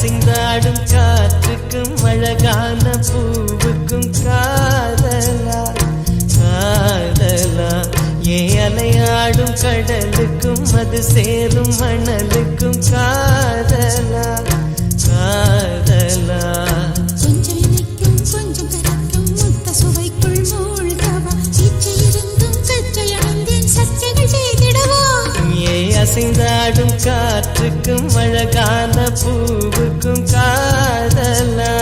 அசைந்தாடும் காற்றுக்கும் அழகான பூவுக்கும் காதலா காதலா அலையாடும் கடலுக்கும் அது சேரும் மணலுக்கும் காதலா காதலா கொஞ்சம் இனிக்கும் கொஞ்சம் கரைக்கும் முத்த சுவைக்குள் மூழ்கவா இச்சை இருந்தும் கச்சை அணிந்தேன் சச்சைகள் செய்திடவா அசைந்தாடும் காற்றுக்கும் அழகான பூவுக்கும் காதலா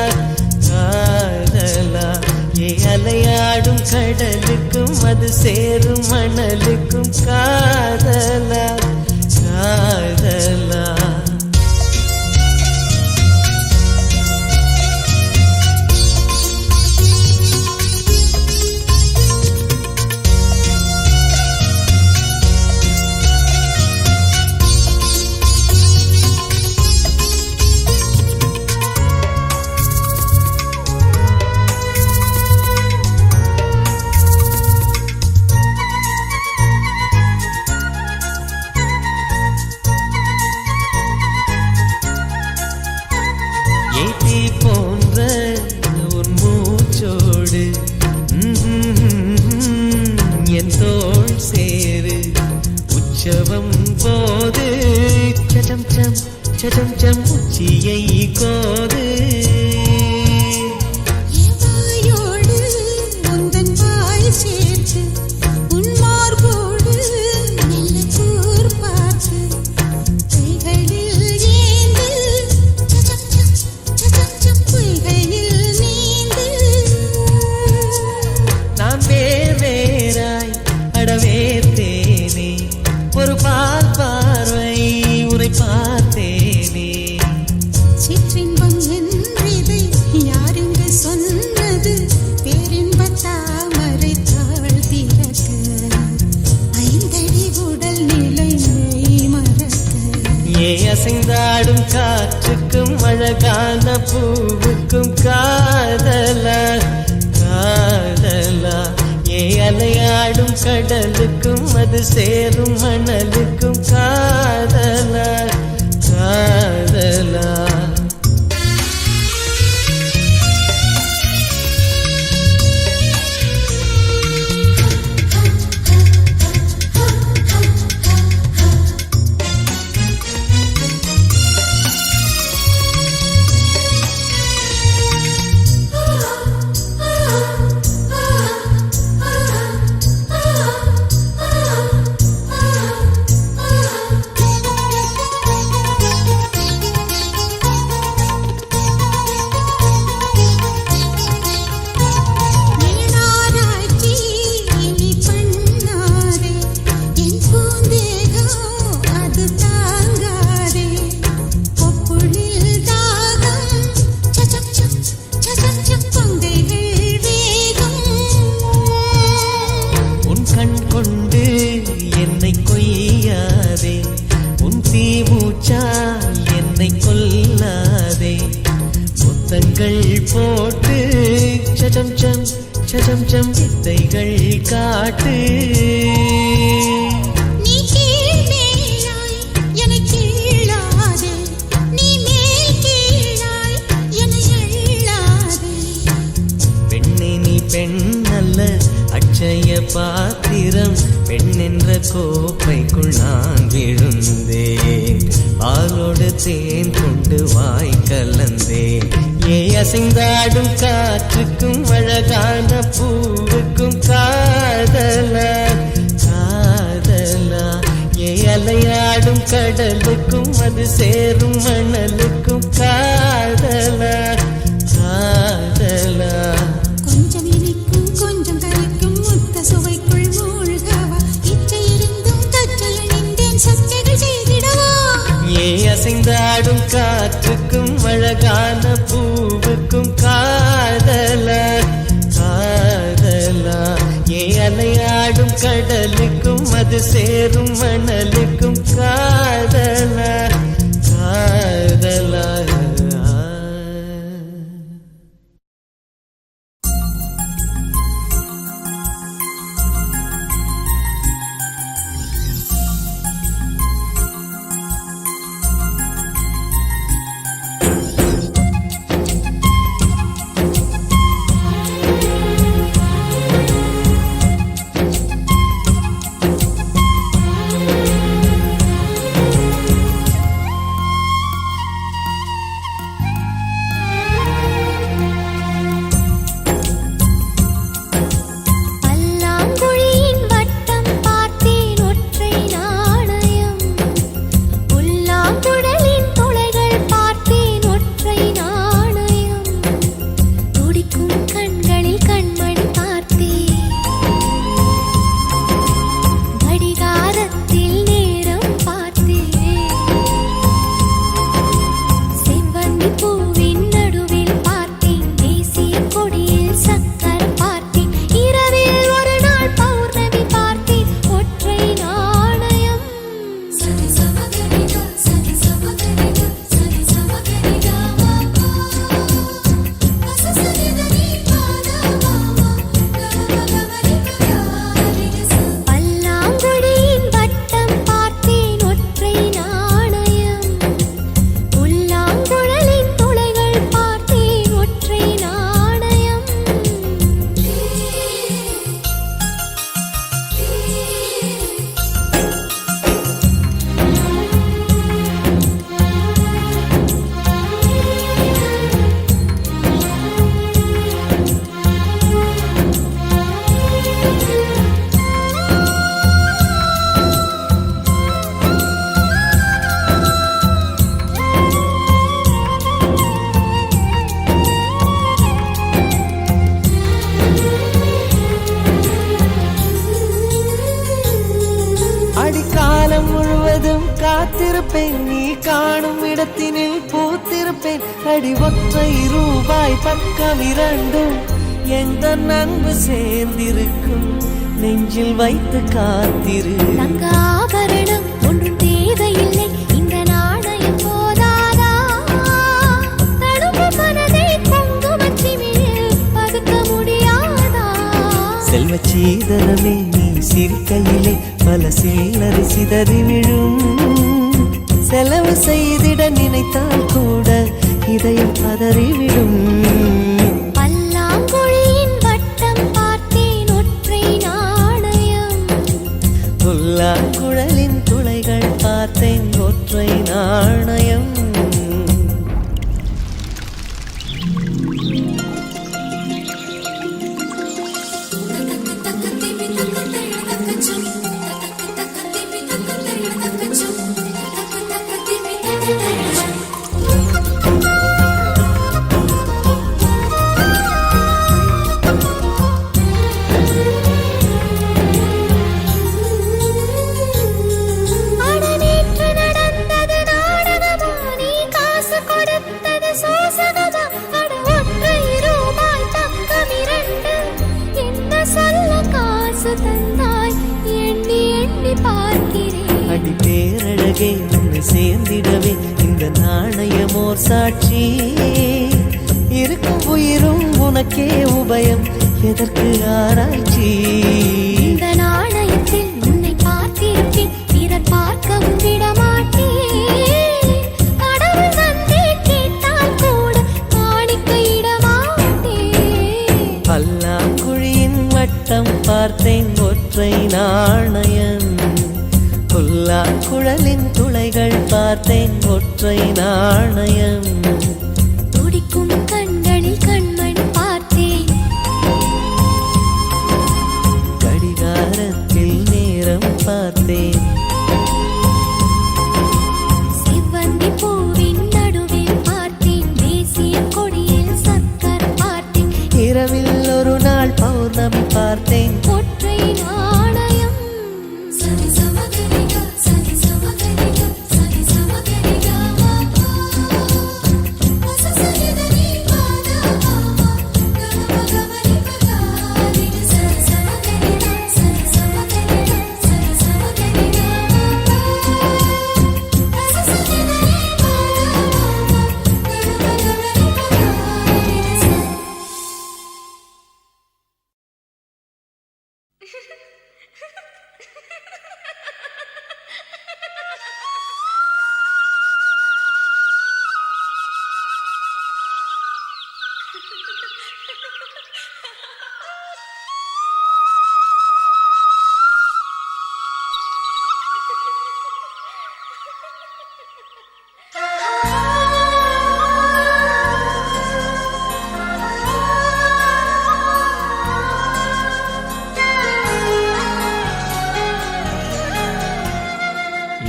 காதலா அலையாடும் கடலுக்கும் அது சேரும் மணலுக்கும் காதலா காதலா போன்ற உன் மூச்சோடு என் தோள் சேரு உற்சவம் போது சடம் சம் சடம் சம் உச்சியை கோது ஒரு பால் பார்வை உரை பார்த்தேனே சிற்றின்பம் என்றதை யாருங்க சொன்னது பேரின்ப தாமரை தாழ் திறக்க ஐந்தடி உடல் நிலை மறக்க அசைந்தாடும் காற்றுக்கும் அழகான பூவுக்கும் காதலா காதலா அலையாடும் கடலுக்கும் அது சேரும் மணலுக்கும் காதலா காதலா என்னை கொல்லாதே முத்தங்கள் போட்டு சடம் சம் சடம் சம் வித்தைகள் காட்டு நீ கீழ் மேலாய் என்னை கீழாதே நீ மேல் கீழாய் என்னை அள்ளாதே பெண்ணே நீ பெண் அல்ல அட்சய பாத்திரம் பெண் என்ற கோப்பைக்குள் நான் விழுந்தேன் பாலோடு தேன் கொண்டு வாய் கலந்தேன் அசைந்தாடும் காற்றுக்கும் அழகான பூவுக்கும் காதலா காதலா அலையாடும் கடலுக்கும் அது சேரும் மணலுக்கும் காதலா காதலா கொஞ்சம் இனிக்கும் கொஞ்சம் கரைக்கும் முத்த சுவைக்குள் மூழ்கவா இச்சை இருந்தும் கச்சை அணிந்தேன் சச்சைகள் செய்திடவா அசைந்தாடும் காற்றுக்கும் அழகான பூவுக்கும் காதலா காதலா அலையாடும் கடலுக்கும் அது சேரும் மணலுக்கும் காதலா காதலா காத்திருப்பேன் நீ காணும் இடத்தினில் பூத்திருப்பேன் அடி ஒற்றை ரூபாய் பக்கம் இரண்டும் எந்த அன்பு சேர்ந்திருக்கும் நெஞ்சில் வைத்து காத்திரு தங்க ஆபரணம் ஒன்றும் தேவையில்லை இந்த நாணயம் போதாதா தடுப்பு மனதை குங்குமச்சிமிழில் பதுக்க முடியாதா செல்வச்சீதனமே நீ சிரிக்கையிலே பல சில்லறை சிதறி விழும் செலவு செய்திட நினைத்தால் கூட இதயம் பதறிவிடும் பல்லாங்குழியின் வட்டம் பார்த்தேன் ஒற்றை நாணயம் புல்லாங்குழலின் துளைகள் பார்த்தேன் ஒற்றை நாணயம் அடி பேரழகே உன்னை சேர்ந்திடவே இந்த நாணயமோர் சாட்சி இருக்கும் உயிரும் உனக்கே உபயம் எதற்கு ஆராய்ச்சி இந்த நாணயத்தில் உன்னை பார்த்திருப்பேன் பிறர் பார்க்கவும் விடமாட்டேன் கடவுள் வந்தே கேட்டால் கூட காணிக்கையிட மாட்டேன் பல்லாங்குழியின் வட்டம் பார்த்தேன் ஒற்றை நாணயம் புல்லாங்குழலின் துளைகள் பார்த்தேன் ஒற்றை நாணயம் துடிக்கும் கண்களில் கண்மணி பார்த்தேன் கடிகாரத்தில் நேரம் பார்த்தேன் செவ்வந்தி பூவின் நடுவில் பார்த்தேன் தேசிய கொடியில் சக்கர் பார்த்தேன் இரவில் ஒரு நாள் பௌர்ணமி பார்த்தேன் ஒற்றை நாணயம் சரி சமகரிகா சரி சமகரிகா சரி சமகரிகா சசரிதனி பாதா கமகமரி பகாரி சரி சமகரிகா சரி சமகரிகா சரி சமகரிகா சசரிதனி பாதா கமகமரி பகாரி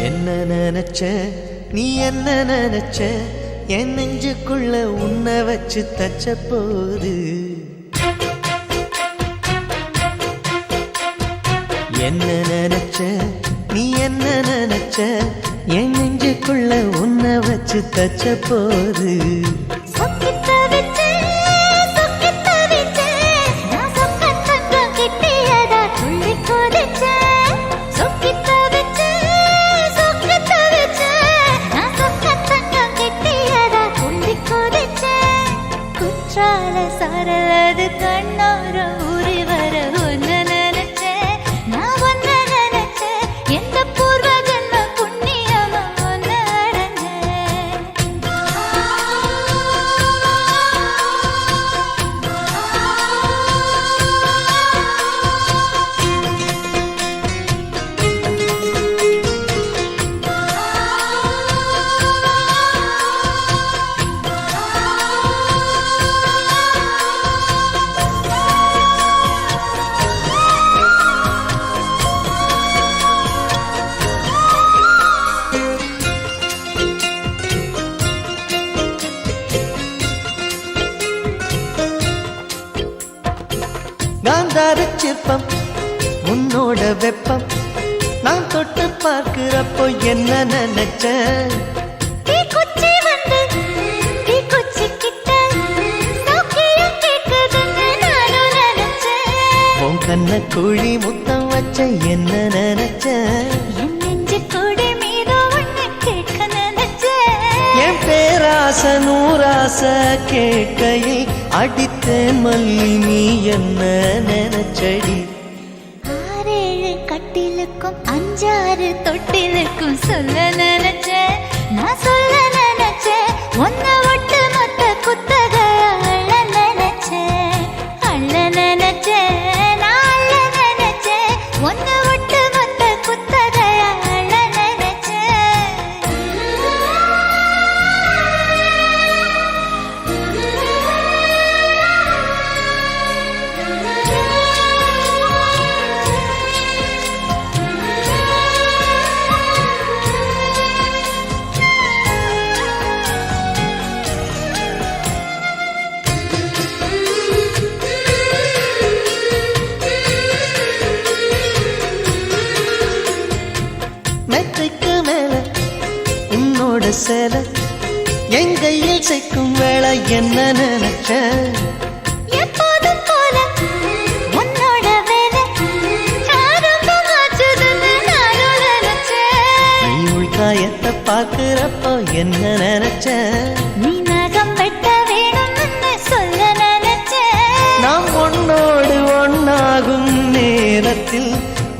என்ன நினைச்ச நீ என்ன நினைச்ச என் நெஞ்சுக்குள்ள உன்னை வச்சு தச்ச போது என்ன நினைச்ச நீ என்ன நினைச்ச என் நெஞ்சுக்குள்ள உன்னை வச்சு தச்ச போது சரலது கண்ணோர ஊறி வர ஒன்ன நினைச்சேன் நான் ஒன்ன நினைச்சேன் எந்த பூர்வ ஜன்ம புண்ணியமா ஒன்ன அடைஞ்சேன் காந்தார சிற்பம் உன்னோட வெப்பம் நான் தொட்டு பார்க்கிறப்போ என்ன நினைச்ச தீக்குச்சி வந்து தீக்குச்சி கிட்ட சௌக்கியம் கேட்குதுன்னு நானும் நினைச்சேன். உன் கண்ண குழி முத்தம் வச்ச என்ன நினைச்ச என் நெஞ்சு கூடி மீது ஒண்ணு கேட்க நினைச்சேன். என் பேராச நூறாச கேட்கையில் அடித்தேன் மல்லி நீ என்ன நினைச்சடி ஆறேழு கட்டிலுக்கும் அஞ்சாறு தொட்டிலுக்கும் சொல்ல நினைச்சேன். நான் சொல்ல நினைச்சேன். ஒன்ன ஒட்டு மொத்த குத்தக அள்ள நினைச்சேன். அள்ள நினைச்சேன். நான் அள்ள நினைச்சேன். ஒன்ன ஒட்டு மொத்த குத்தக அள்ள மெத்தைக்கு மேல உன்னோட சேல என் கையில் சேர்க்கும் வேளை என்ன நினைச்ச எப்போதும் போல உன்னோட வேலை ஆரம்பமாச்சுதுன்னு நானும் நினைச்சேன். நீ உள்காயத்தை பார்க்கிறப்போ என்ன நினைச்ச நீ நகம் வெட்ட வேணும்னு சொல்ல நினைச்சேன். நாம் ஒன்னோடு ஒன்னாகும் நேரத்தில்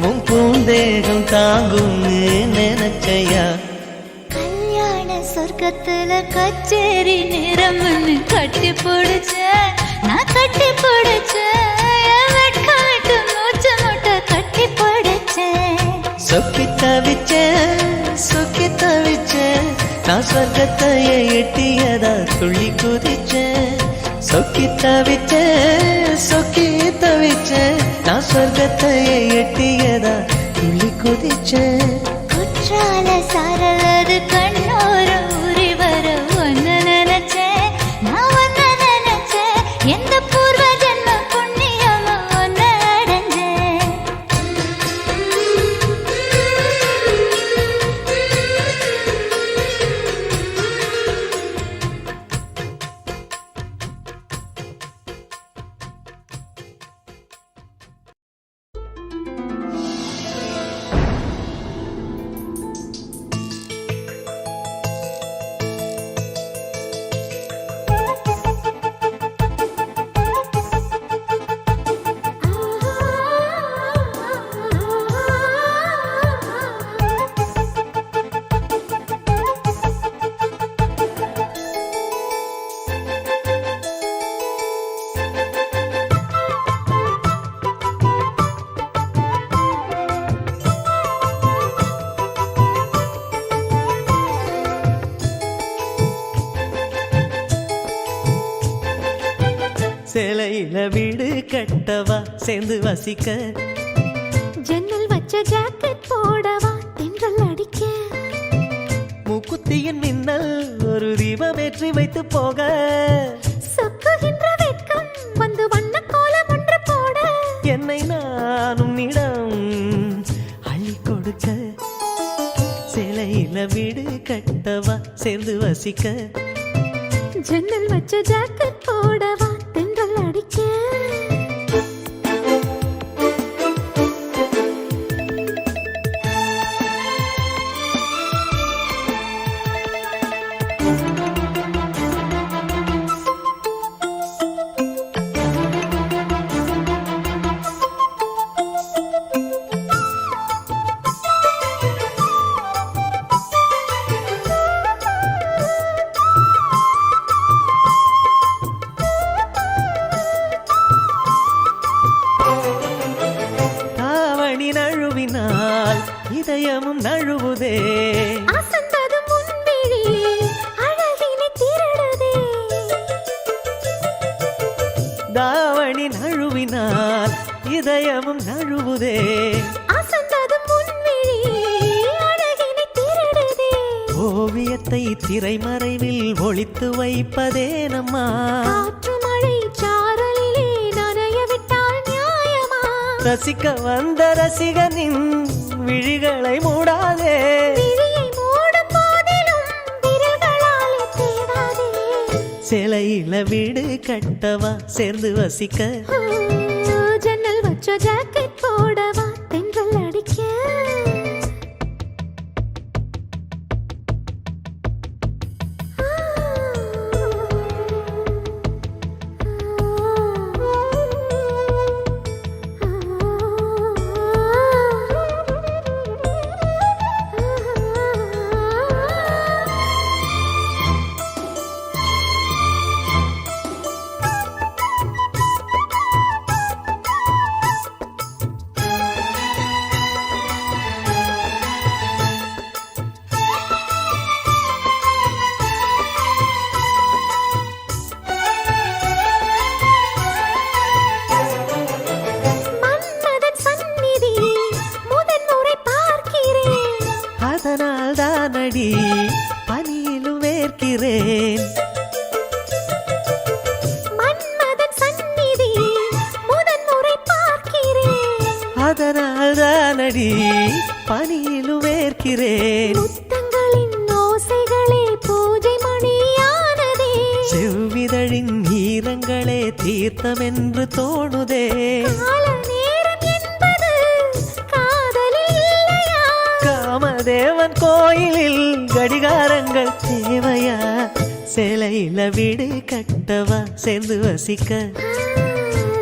உன் பூந்தேகம் தாங்கும்னு நினைச்சையா கல்யாண சொர்க்கத்துல கச்சேரி நிறம்னு கட்டி பிடிச்ச. நான் கட்டி பிடிச்சேன். வெட்காட்டு மூச்சு முட்டை கட்டி பிடிச்சேன். சொக்கி தவிச்சேன் சொக்கி தவிச்சேன் நான் சொர்க்கத்தையே எட்டியதா துள்ளி குதிச்சேன் சொக்கி தவிச்சேன் சொக்கி தவிச்சேன் நான் சொர்க்கத்தையே எட்டியதா துள்ளி குதிச்சேன் குற்றால சாரலது கண்ணோர ஊறி வர ஒன்னு நினைச்சேன். நான் ஒன்னு நினைச்சேன். எந்த பூர்வ ஜென்ம புண்ணியமா ஒன்னு அடைஞ்சேன். சேலையில வீடு கட்டவா சேர்ந்து வசிக்க ஜன்னல் வச்ச ஜாக்கெட் போடவா தென்றல் அடிக்க. மூக்குத்தியின் மின்னல் ஒரு தீபமேற்றி வைத்து போக சொக்குகின்ற வெட்கம் வந்து வண்ண கோலம் ஒன்று போட. என்னை நான் உன்னிடம் அள்ளி கொடுக்க சேலையில வீடு கட்டவா சேர்ந்து வசிக்க ஜன்னல் வச்ச ஜாக்கெட் போடவா தென்றல் அடிக்க. இதயமும் நழுவுதே அசந்தது முன்விழி அழகினை திருடுதே. தாவணி நழுவினால் இதயமும் நழுவுதே அசந்தது முன்விழி அழகினை திருடுதே. ஓவியத்தை திரைமறைவில் ஒளித்து வைப்பதே நம்மா காற்று மழை சாரலிலே நனைய விட்டால் நியாயமா? ரசிக்க வந்த ரசிகனின் விழிகளை மூடாதே. விழியை மூடும் போதிலும் விரல்களாலே தேடாதே. சிலையில வீடு கட்டவா சேர்ந்து வசிக்க. ஜன்னல் வச்ச ஜாக்கெட் போடவா தென்றல் அடிக்க. அதனால் தானடி பனியிலும் வேர்க்கிறேன். மன்மதன் சந்நிதி முதன் முறை பார்க்கிறேன். அதனால் தானடி பனியிலும் வேர்க்கிறேன். முத்தங்களின் ஓசைகளே பூஜை மணியானதே. செவ்விதழின் ஈரங்களே தீர்த்தம் என்று தோணுதே. காமதேவன் கோயிலில் கடிகாரங்கள் தேவையா? சேலையில வீடு கட்டவா சேர்ந்து வசிக்க.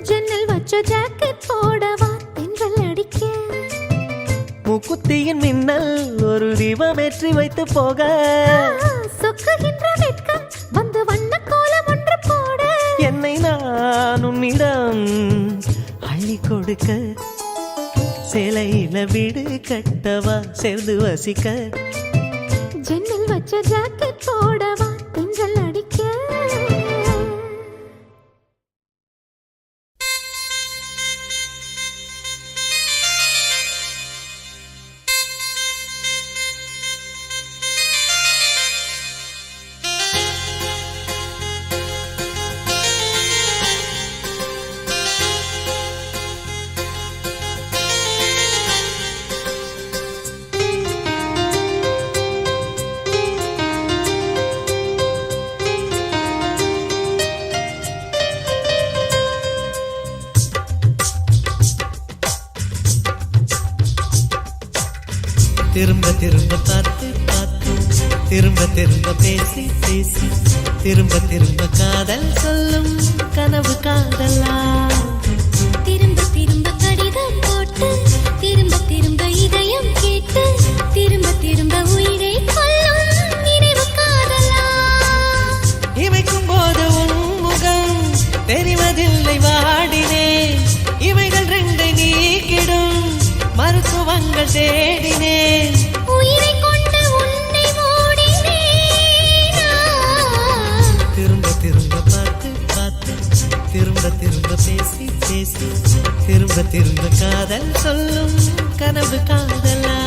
ஜன்னல் வச்ச ஜாக்கெட் போடவா தென்றல் அடிக்க. மூக்குத்தியின் மின்னல் ஒரு தீபமேற்றி வைத்து போக. சொக்குகின்ற வெட்கம் வந்து வண்ண கோலம் ஒன்று போட. என்னை நான் உன்னிடம் அள்ளி கொடுக்க. சேலையில வீடு கட்டவா சேர்ந்து வசிக்க. ஜன்னல் வச்ச ஜாக்கெட் போடவா தென்றல் அடிக்க. திரும்ப திரும்ப பார்த்து பார்த்து திரும்ப திரும்ப பேசி பேசி திரும்ப திரும்ப காதல் சொல்லும் கனவு காதலா. திரும்ப திரும்ப கடிதம் போட்டு திரும்ப திரும்ப இதயம் கேட்டு திரும்ப திரும்ப உயிரை கொல்லும் நினைவு காதலா. இமைக்கும் போது உன் முகம் தெரிவதில்லை வாடினேன். இவைகள் ரெண்டை நீக்கிடும் மருத்துவங்கள் தேடினேன். உயிரை கொண்டு உன்னை மூடினேன். திரும்ப திரும்ப பார்த்து பார்த்து திரும்ப திரும்ப பேசி பேசி திரும்ப திரும்ப காதல் சொல்லும் கனவு காதலா.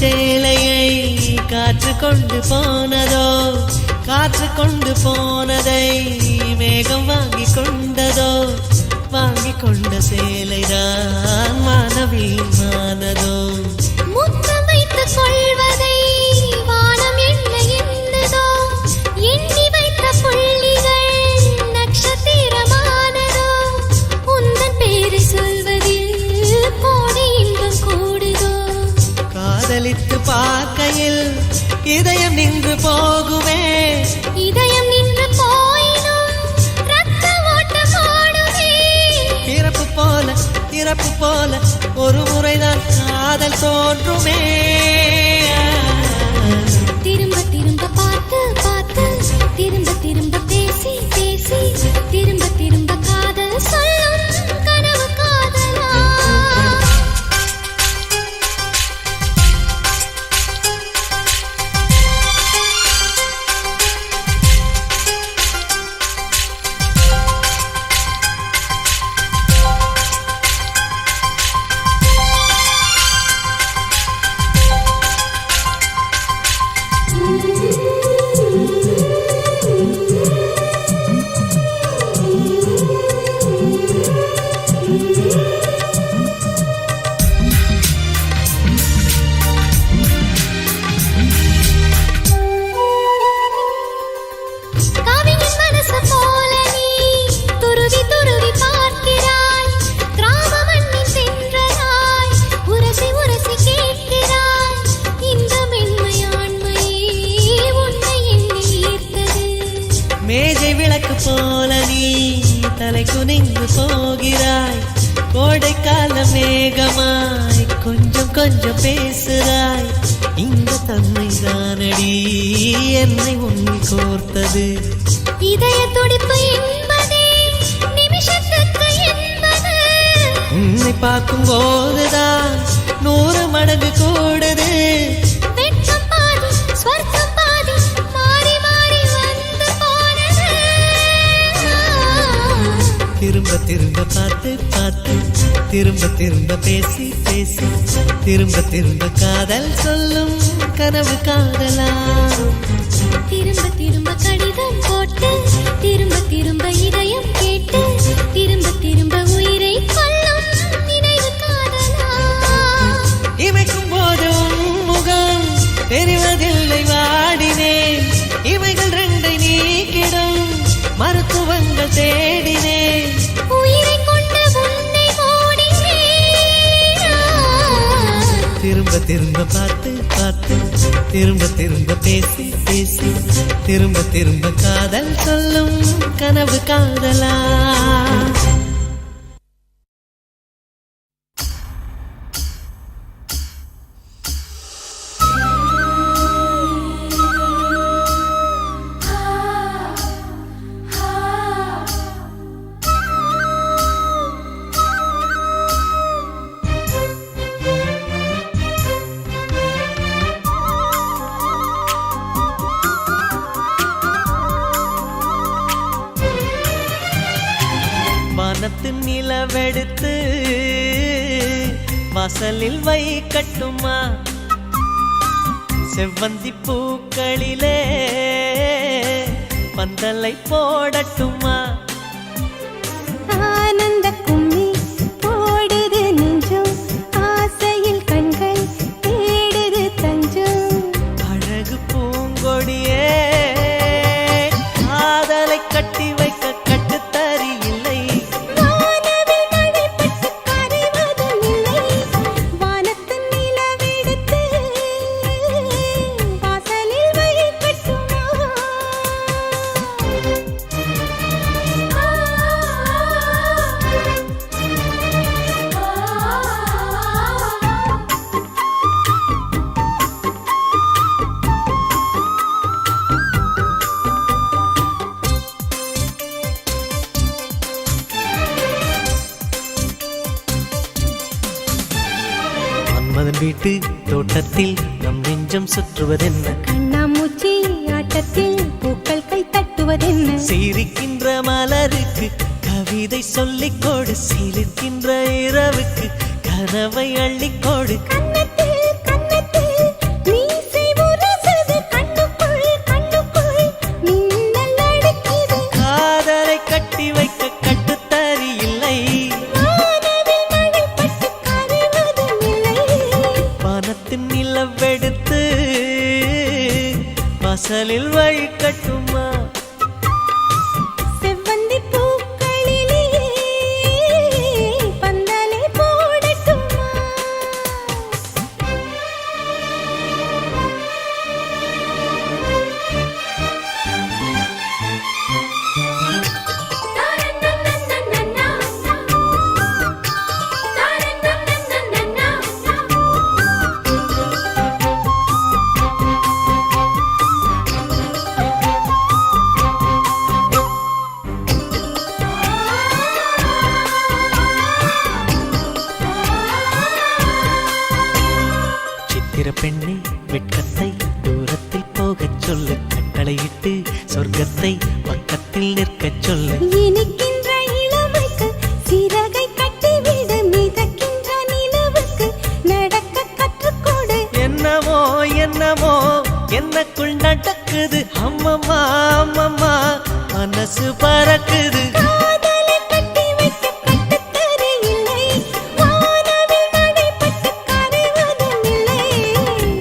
சேலையை காற்று கொண்டு போனதோ, காற்று கொண்டு போனதை மேகம் வாங்கி கொண்டதோ, வாங்கி கொண்ட சேலைதான் மானவீமானதோ. முத்தம் வைத்துக் கொள்வதை வானம் என்ன எண்ணுதோ, எண்ணி வைத்த புள்ளிகள் நட்சத்திரமானதோ. உந்தன் பேரை சொல்வதில் கோடி இன்பம் கூடுதோ. காதலித்து பார்க்கையில் இதயம் நின்று போகுமே, இதயம் நின்று போயினும் ரத்த ஓட்டம் ஓடுமே. பிறப்பு போல இறப்பு போல ஒரு முறைதான் காதல் தோன்றுமே. திரும்ப திரும்ப பார்த்து பார்த்து திரும்ப திரும்ப பேசி பேசி திரும்ப திரும்ப காதல் சொல்லும் கனவு காதலா மேஜை விளக்கு போல நீ தலை குனிந்து போகிறாய் கோடைக்கால மேகமாய் கொஞ்சம் கொஞ்சம் பேசுகிறாய் இந்த தன்மை தானடி என்னை உன்னில் கோர்த்தது இதய துடிப்பு என்பதே நிமிஷத்துக்கு என்பது உன்னை பார்க்கும் போதுதான் 100 மடங்கு கூடுது வெட்கம் பாதி ஸ்வர்க்கம் பாதி மாறி மாறி வந்து போனது திரும்ப திரும்ப பார்த்து பார்த்து திரும்ப திரும்ப பேசி பேசி திரும்ப திரும்ப காதல் சொல்லும் கனவு காதலா திரும்ப திரும்ப கடிதம் போட்டு திரும்ப திரும்ப இதயம் கேட்டு திரும்ப திரும்ப உயிரை கொல்லும் நினைவு காதலா இமைக்கும் போது உன் முகம் தெரிவதில்லை வாடினேன் இவைகள் 2 நீக்கிடும் மருத்துவங்கள் தேடினேன் உயிரை கொண்டு உன்னை மூடினேன் திரும்ப திரும்ப பார்த்து பார்த்து திரும்ப திரும்ப பேசி பேசி திரும்ப திரும்ப காதல் சொல்லும் கனவு காதலா வானத்து நிலவெடுத்து வாசலில் வைக்கட்டுமா செவ்வந்தி பூக்களிலே பந்தலை போடட்டுமா ஆனந்த கும்மி போடுது நெஞ்சம் ஆசையில் கண்கள் தேடுது தஞ்சம் அழகு பூங்கொடியே காதலை கட்டி வைக்க கட்டுத்தறி இல்லை வானவில் மழைப்பட்டு கரைவதும் இல்லை வானத்து நிலவெடுத்து வாசலில் வைக்கட்டுமா மன்மதன் வீட்டு தோட்டத்தில் நம் நெஞ்சம் சுற்றுவதென்ன கண்ணாமூச்சி ஆட்டத்தில் பூக்கள் கை தட்டுவதென்ன சிரிக்கின்ற மலருக்கு கவிதை சொல்லிக் கொடு சிரிக்கின்ற இரவுக்கு கனவை அள்ளிக்கொடு கண்ணத்தில் கண்ணத்தில் மீசை உரசுது கண்ணுக்குள் கண்ணுக்குள் மின்னல் அடிக்குது காதலை கட்டி வைக்க கட்டுத்தறி இல்லை வானவில் மழைப்பட்டு கரைவதும் இல்லை வானத்தின் நிலவெடுத்து வாசலில் வைக்கட்டுமா செவ்வந்தி பூக்களிலே பந்தலை போடட்டுமா சித்திர பெண்ணே வெட்கத்தை தூரத்தில் போகச் சொல்லு, கட்டளையிட்டு சொர்க்கத்தை பக்கத்தில் நிற்கச் சொல்லு. இனிக்கின்ற இளமைக்கு சிறகை கட்டிவிடு, மிதக்கின்ற நிலவுக்கு நடக்க கற்றுக்கொடு. என்னமோ என்னமோ என்னக்குள் நடக்குது, அம்மம்மா அம்மம்மா மனசு பறக்குது. காதலை கட்டி வைக்க கட்டுத்தரையில்லை, வானவில் நடைபெற்று கரைவதும் இல்லை.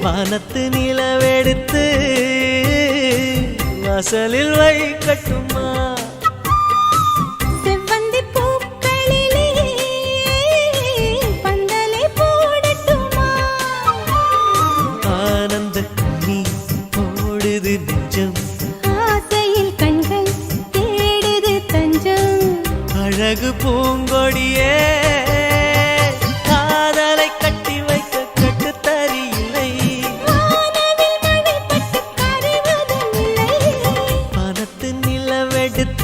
வானத்து நிலவெடுத்து வாசலில் வைக்கட்டுமா? செவ்வந்தி பூக்களிலே பந்தலை போடட்டுமா? ஆனந்த கண்ணீர் ஓடுது நெஞ்சம், ஆசையில் கண்கள் தேடுது தஞ்சம். அழகு பூங்கொடியே காதலை கட்டி வைக்க கட்டுத்தறியில்லை. வானவில் நடைபெற்று கரைவதும் இல்லை. வானத்து நிலவெடுத்து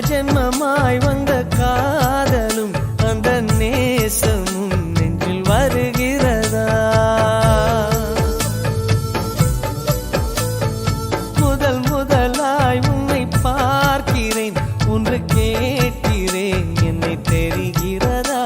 ஜென்மமாய் வந்த காதலும் அந்த நேசமும் நெஞ்சில் வருகிறதா? முதல் முதலாய் உன்னை பார்க்கிறேன், ஒன்று கேட்கிறேன், என்னை தெரிகிறதா?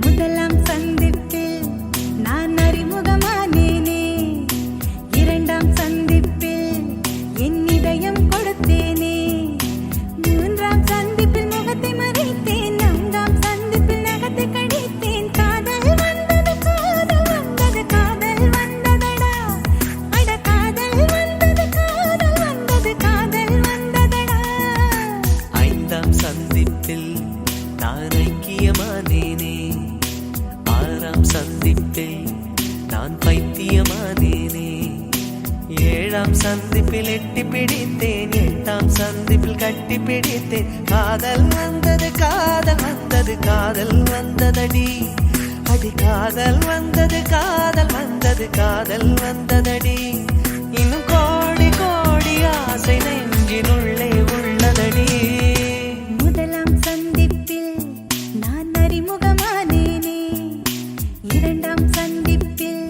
முதலாம் சந்திப்பில் நான் அறிமுகமானேனே, இரண்டாம் சந்திப்பில் என் இதயம் கொடுத்தேனே, மூன்றாம் சந்திப்பில் முகத்தை மறைத்தேன், நான்காம் சந்திப்பில் நகத்தை கடித்தேன். காதல் வந்தது, காதல் வந்தது, காதல் வந்ததடா, அட காதல் வந்தது, காதல் வந்தது, காதல் வந்ததடா. ஐந்தாம் சந்திப்பில் நான் ஐக்கியமானேனே, ஆறாம் சந்திப்பில் நான் பைத்தியமானேனே, ஏழாம் சந்திப்பில் எட்டி பிடித்தேன், எட்டாம் சந்திப்பில் கட்டி பிடித்தேன். காதல் வந்தது, காதல் வந்தது, காதல் வந்ததடி, அடி காதல் வந்தது, காதல் வந்தது, காதல் வந்ததடி. இன்னும் கோடி கோடி ஆசை நெஞ்சினுள்ளே உள்ளதடி. முதலாம் சந்திப்பில் நான் அறிமுகமானேனே, இரண்டாம் சந்திப்பில்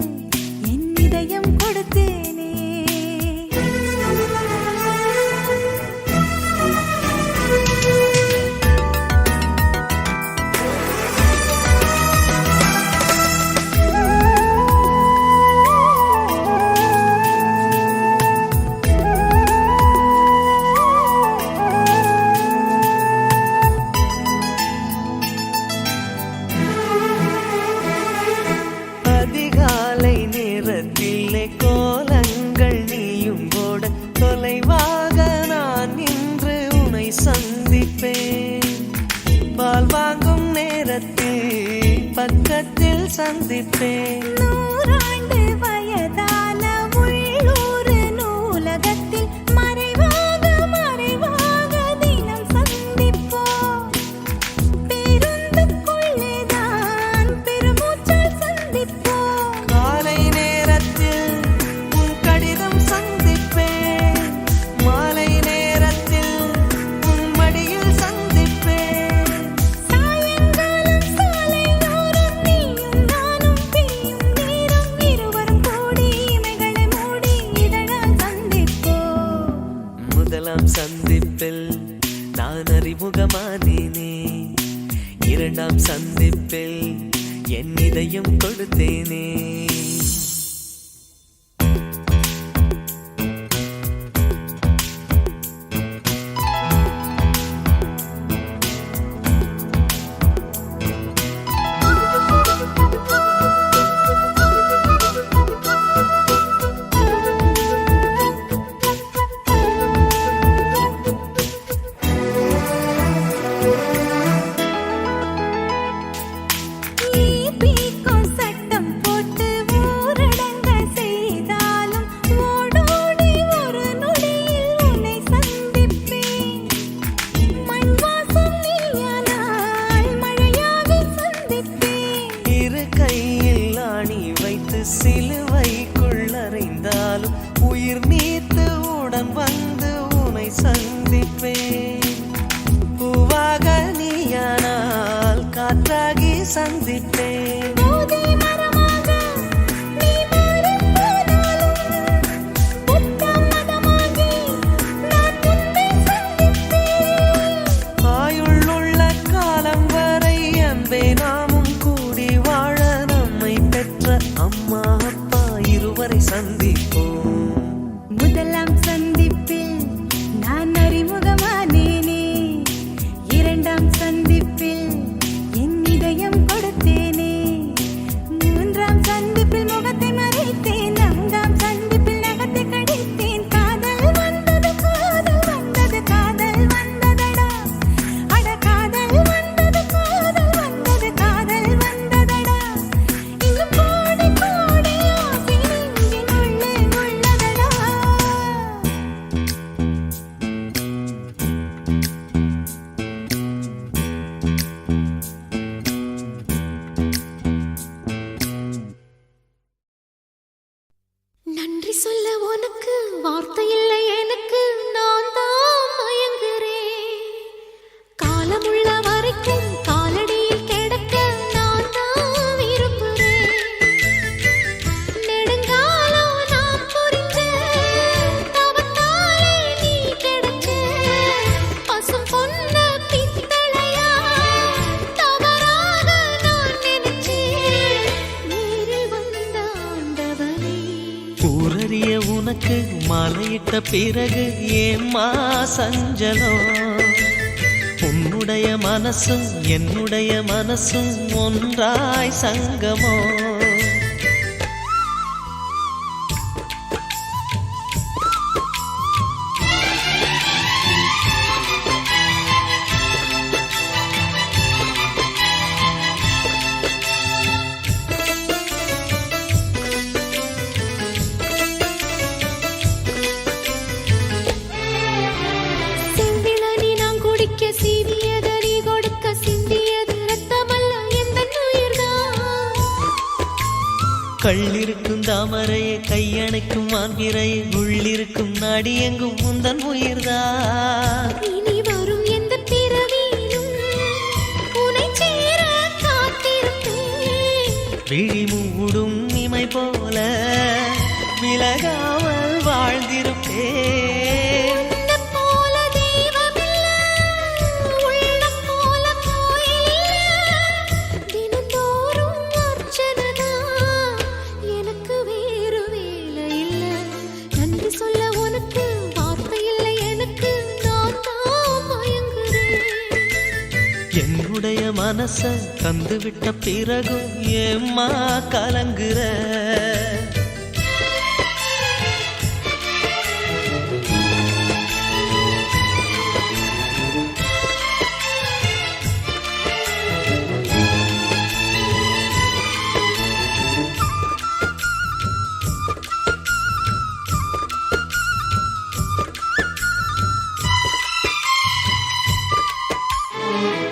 என் இதயம் கொடுத்தேனே. அதிகாலை நேரத்திலே கோலங்கள் நீயும் போட, தொலைவாக நான் நின்று உன்னை சந்திப்பேன். பால் வாங்கும் நேரத்தில் பக்கத்தில் சந்திப்பேன். நூறாண்டு வயதான உள்ளூர் நூலகத்தில் மறைவாக மறைவாக தினம் சந்திப்போம். பேருந்துக்குள்ளேதான் பெருமூச்சால் சந்திப்போம். காலை நேரத்தில் உன் கடிதம் சந்திப்பேன், மாலை நேரத்தில் உன் மடியில் சந்திப்பேன். சாயங்காலம் சாலையோரம் நீயும் நானும் பிரியும் நேரம், இருவரும் கூடி இமைகளை மூடி இதழால் சந்திப்போம். முதலாம் சந்திப்பில் நான் அறிமுகமானேனே, இரண்டாம் சந்திப்பில் என் இதயம் கொடுத்தேனே. ஈபிக்கும் சட்டம் போட்டு ஊரடங்க செய்தாலும் ஓடோடி ஒரு நொடியில் உன்னை சந்திப்பேன். மண் வாசம் நீயானால் மழையாக சந்திப்பேன். இரு கையில் ஆணி வைத்து சிலுவைக்குள் அறைந்தாலும் உயிர் நீத்து உடன் வந்து உன்னை சந்திப்பேன். பூவாக நீயானால் காற்றாகி சந்திப்பேன். போதை மரமாக நீ மாறிப் போனாலும் புத்த மதமாகி நான் உன்னை சந்திப்பேன். ஆயுள்ளுள்ள காலம் வரை அன்பே நாமும் கூடி வாழ, நம்மை பெற்ற அம்மா அப்பா இருவரை சந்திப்போம். முதலாம் சந்திப்பில் நான் அறிமுகமானேனே, சந்திப்பில் என் இதயம் கொடுத்தேனே. மூன்றாம் சந்திப்பில் முகத்தை மறைத்தேன். நான்காம் சந்திப்பில் நகத்தை கடித்தேன். காதல் வந்தது காதல் வந்தது காதல் வந்ததடா. அட காதல் வந்தது காதல் வந்தது காதல் வந்ததடா. இன்னும் கோடி கோடி ஆசை நெஞ்சின் உள்ளே உள்ளதடா. நன்றி சொல்ல உனக்கு வார்த்தை இல்லை எனக்கு. நான் தான் மயங்குறேன். காலமுள்ள வரைக்கும் காலடியில் கிடக்க நான் தான் விரும்புறேன். நெடுங்காலம் நான் புரிஞ்ச தவத்தாலே நீ கிடைச்ச பசும் பொன்ன பித்தளையா தவறாக நான் நினைச்சேன். நேரில் வந்த ஆண்டவனே, ஊரறிய உனக்கு மாலையிட்ட பிறகு ஏம்மா சஞ்சலம்? உன்னுடைய மனசும் என்னுடைய மனசும் ஒன்றாய் சங்கமோ? செந்திளனி நான் குடிக்க சீவியது நீ கொடுக்க சிந்தியது ரத்தமல்ல எந்தன் உயிர்தான். கள்ளிருக்கும் தாமரையை கையணைக்கும் மான்பிரையை உள்ளிருக்கும் நாடி எங்கும் முந்தன் உயிர்தான். இனி வரும் எந்த பிறவியிலும் உனை சேர காத்திருப்பேன். விழி மூடும் இமை போல விலகாமல் வாழ்ந்திருப்பேன். உன்னைப் போல தெய்வமில்ல, உள்ளம் போல கோயிலில்ல. தினந்தோறும் அர்ச்சனைதான், எனக்கு வேறு வேலை இல்ல. நன்றி சொல்ல உனக்கு வார்த்தை இல்லை எனக்கு. நான் தான் மயங்குறேன். என்னுடைய மனச தந்துவிட்ட பிறகும் ஏம்மா கலங்குற?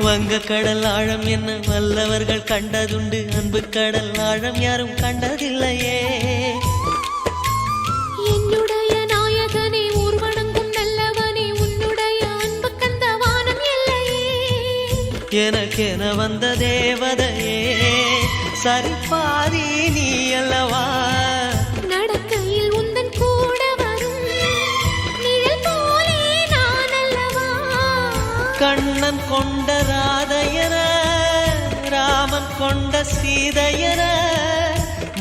வங்க கடல் ஆழம் என்ன வல்லவர்கள் கண்டதுண்டு, அன்பு கடல் ஆழம் யாரும் கண்டதில்லையே. என்னுடைய நாயகனே ஊர்வணங்கும் நல்லவனே, உன்னுடைய அன்பு கந்த வானம் எல்லையே. எனக்கென வந்த தேவதையே சரிபாதி நீ அல்லவா? நடக்கையில் உந்தன் கூட வரும் நிழல் போலே நான் அல்லவா? கண்ணன் கொண்ட ராதையர ராமன் கொண்ட சீதையர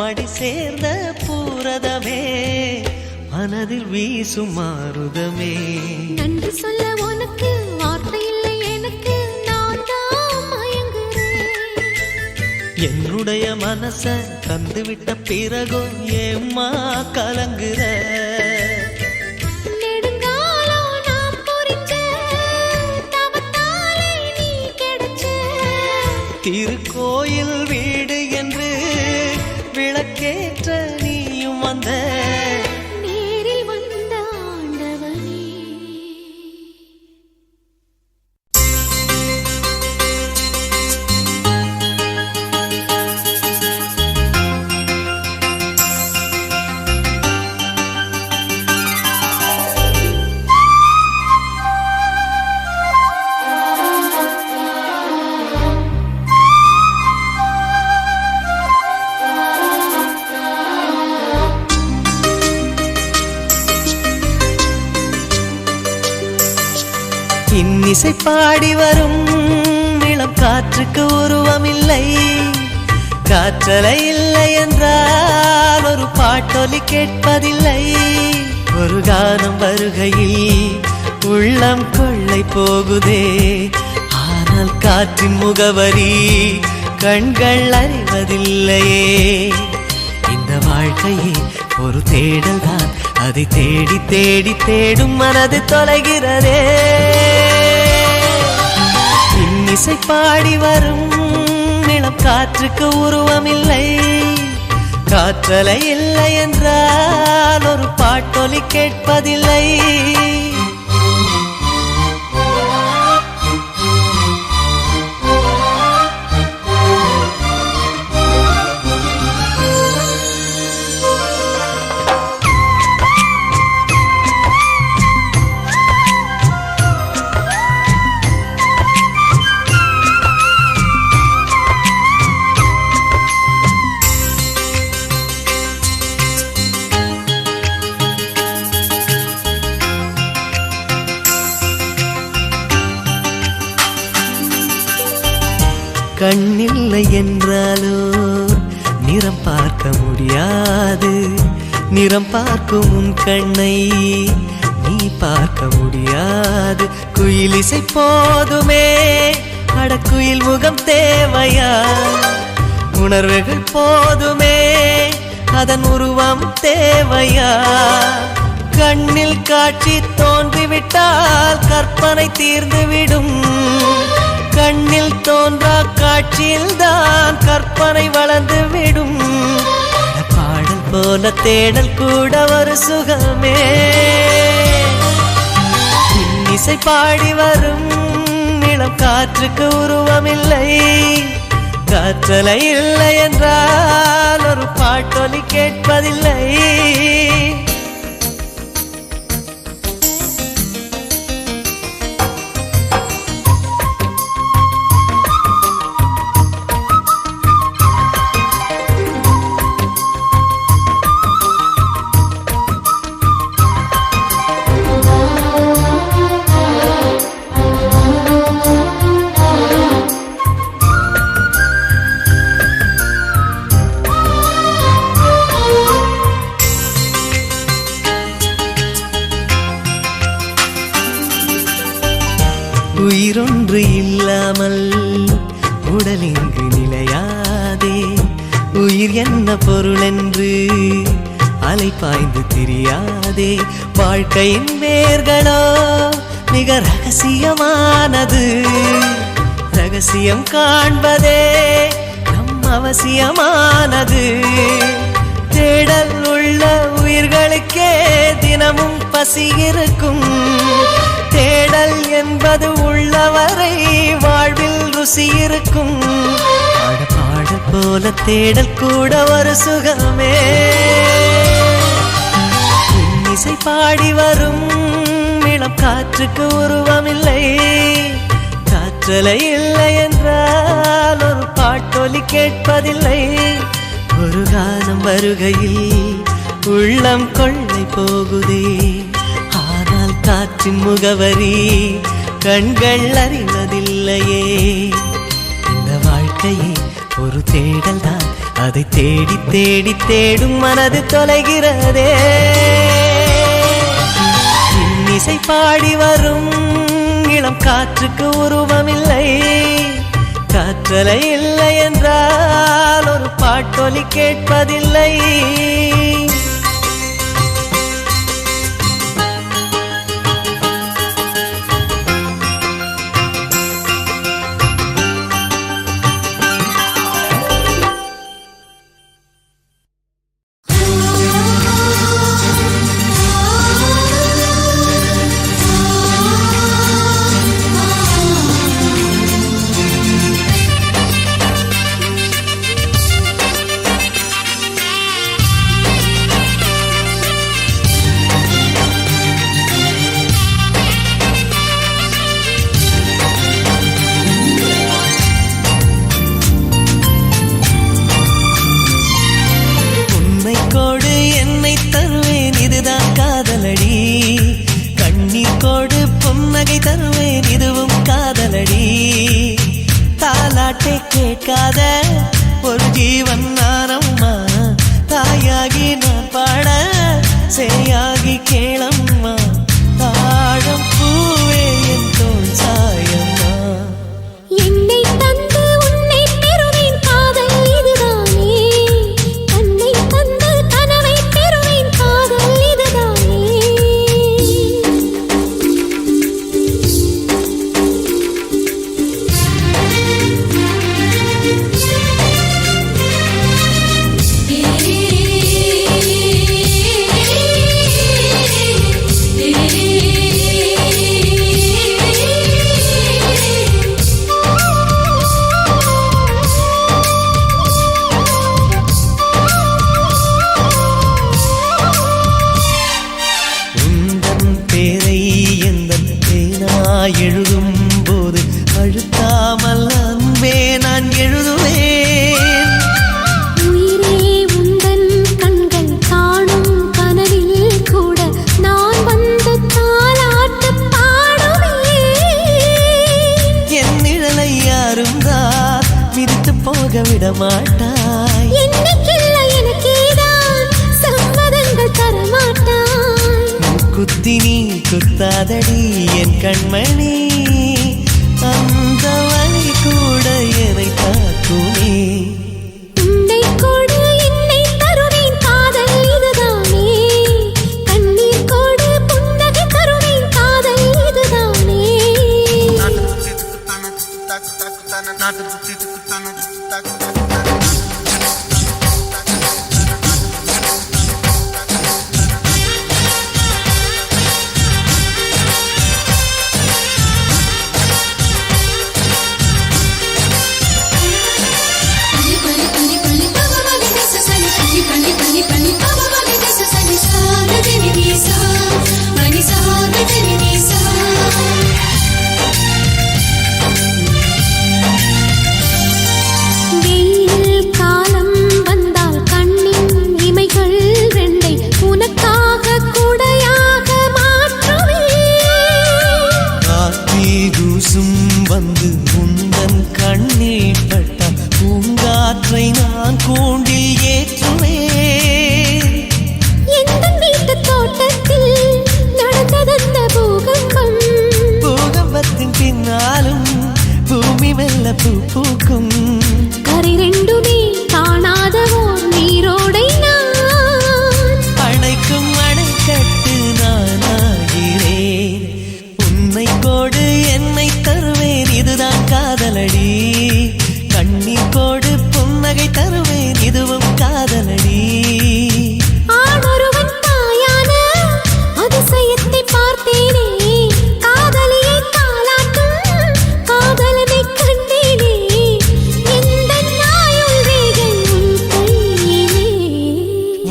மடி சேர்ந்த பூரதமே மனதில் வீசும் மாருதமே. நன்றி சொல்ல உனக்கு வார்த்தை இல்லை எனக்கு. நான் தான் மயங்குறேன். என்னுடைய மனச தந்துவிட்ட பிறகும் ஏம்மா கலங்குற? நெடுங்காலம் நான் புரிஞ்ச தவத்தாலே நீ கிடைச்ச திருக்கோயில் வீடு என்று விளக்கேற்ற நீயும் வந்த. நேரில் வந்த ஆண்டவனே. இன்னிசை பாடி வரும் இளம் காற்றுக்கு உருவமில்லை. காற்றலை இல்லை என்றால் ஒரு பாட்டொலி கேட்பதில்லை. ஒரு கானம் வருகையில் உள்ளம் கொள்ளை போகுதே, ஆனால் காற்றின் முகவரி கண்கள் அறிவதில்லையே. இந்த வாழ்க்கையே ஒரு தேடல் தான், அதை தேடி தேடி தேடும் மனது தொலைகிறதே. இன்னிசை பாடி வரும் இளம் காற்றுக்கு உருவமில்லை, காற்றலை இல்லை என்றால் ஒரு பாட்டொலி கேட்பதில்லை. கண்ணில்லை என்றாலோ நிறம் பார்க்க முடியாது, நிறம் பார்க்கும் உன் கண்ணை நீ பார்க்க முடியாது. குயில் இசை போதுமே, அடக்குயில் முகம் தேவையா? உணர்வுகள் போதுமே, அதன் உருவம் தேவையா? கண்ணில் காட்சி தோன்றிவிட்டால் கற்பனை தீர்ந்துவிடும், கண்ணில் தோன்றா காட்சியில் தான் கற்பனை வளர்ந்து விடும். பாடல் போல தேடல் கூட ஒரு சுகமே. இன்னிசை பாடி வரும் இளம் காற்றுக்கு உருவமில்லை, காற்றலை இல்லை என்றால் ஒரு பாட்டொலி கேட்பதில்லை. உயிரொன்று இல்லாமல் உடல் இங்கு நிலையாதே, உயிர் என்ன பொருள் என்று அலை பாய்ந்து தெரியாதே. வாழ்க்கையின் வேர்களோ மிக ரகசியமானது, ரகசியம் காண்பதே நம் அவசியமானது. தேடல் உள்ள உயிர்களுக்கே தினமும் பசி இருக்கும், தேடல் என்பது உள்ளவரை வாழ்வில் ருசி இருக்கும். பாடல் போல தேடல் கூட ஒரு சுகமே. இன்னிசை பாடி வரும் இளம் காற்றுக்கு உருவமில்லை, காற்றலை இல்லை என்றால் ஒரு பாட்டொலி கேட்பதில்லை. ஒரு காலம் வருகையில் உள்ளம் கொள்ளை போகுதே, ஆனால் காற்றின் முகவரி கண்கள் அறிவதில்லையே. இந்த வாழ்க்கையே ஒரு தேடல் தான், அதை தேடி தேடி தேடும் மனது தொலைகிறதே. இன்னிசை பாடி வரும் இளம் காற்றுக்கு உருவமில்லை, காற்றலை இல்லை என்றால் ஒரு பாட்டொலி கேட்பதில்லை. பாட்டை கேட்காத ஒரு ஜீவன் நானம்மா. தாயாகி நான் பாட சேயாகி கேளம்மா. தாழம் பூவே என் தோள் சாயம்மா. என்னை போக விட மாட்டாய். என்னைக்கில்ல எனக்கேதான் சம்மதங்கள் தரமாட்டாய். குத்தி நீ குத்தாதடி என் கண்மணி, அந்த வழி கூட என்னை தாக்குமே. உன்னை கொடு என்னை தருவேன் காதல் இதுதானே, கண்ணீர் கொடு புன்னகை தருவேன் காதல் இதுதானே. வந்து உந்தன் கண்ணில் பட்டால் பூங்காற்றை நான் கூண்டில் ஏற்றுவேன். எந்த வீட்டு தோட்டத்தில் நடந்ததந்த பூகம்பம், பூகம்பத்தின் பின்னாலும் பூமி மெல்ல பூ பூக்கும். கரை ரெண்டுமே காணாதவோ நீரோடை நான் அணைக்கும் அணைக்கட்டு நானாகிறேன். உன்னை கோடு என்னை தருவேன் இதுதான் காதலடி, கண்ணீர் கோடு புன்னகை தருவேன் இதுவும் காதலடி. ஆணொருவன் தாயான அதிசயத்தை பார்த்தேனே, காதலியை தாலாட்டும் காதலனை கண்டேனே. எந்த நாயுள் ரேகை உன் கையிலே.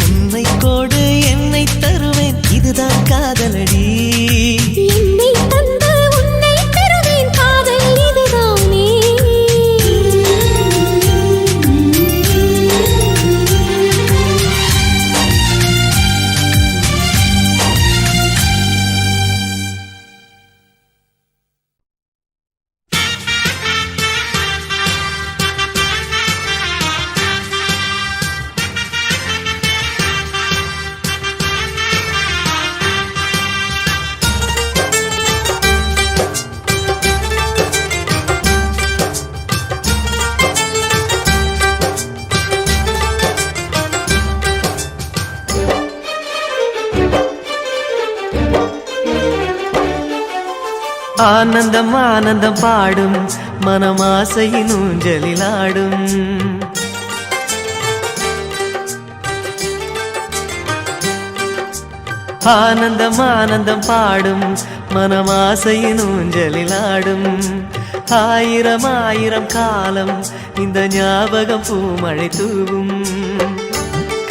உன்னை கோடு என்னை தருவேன் இதுதான் காதலடி, என்னை தந்து உன்னை பெறுவேன் காதல் இதுதானே. ஆனந்தம் ஆனந்தம் பாடும் மனமாசையின் ஊஞ்சலில் ஆடும். ஆனந்தம் ஆனந்தம் பாடும் மனமாசையின் ஊஞ்சலில் ஆடும். ஆயிரம் ஆயிரம் காலம் இந்த ஞாபகம் பூமழை தூவும்.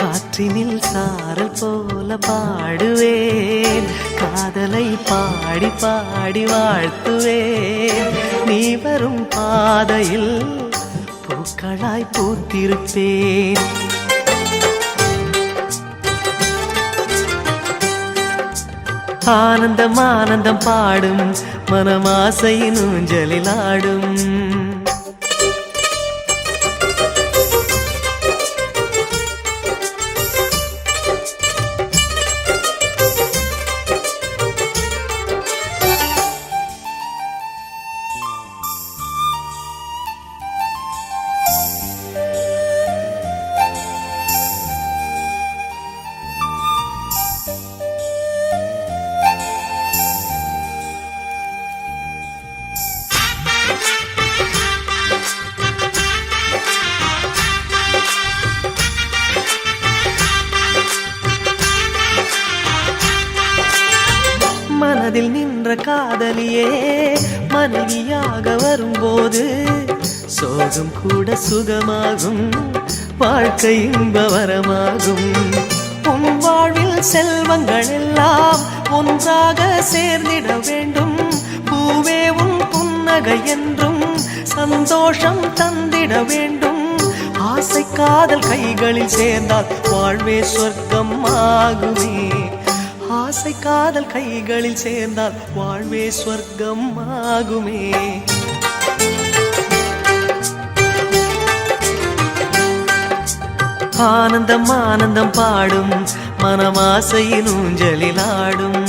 காற்றினில் சாரல் போல பாடுவேன், காதலை பாடி பாடி வாழ்த்துவேன். நீ வரும் பாதையில் பூக்களாய் பூத்திருப்பேன். ஆனந்தம் ஆனந்தம் பாடும் மனமாசையின் ஊஞ்சலில் ஆடும். மனதில் நின்ற காதலியே மனைவியாக வரும்போது சோகம் கூட சுகமாகும், வாழ்க்கை இன்பவரமாகும். உன் வாழ்வில் செல்வங்கள் எல்லாம் ஒன்றாக சேர்ந்திட வேண்டும். பூவே உன் புன்னகை என்றும் சந்தோஷம் தந்திட வேண்டும். ஆசை காதல் கைகளில் சேர்ந்தால் வாழ்வே சொர்க்கம் ஆகுமே. ஆசை காதல் கைகளில் சேர்ந்தால் வாழ்வே சொர்க்கம் ஆகுமே. ஆனந்தம் ஆனந்தம் பாடும் மனமாசையின் ஊஞ்சலிலாடும்.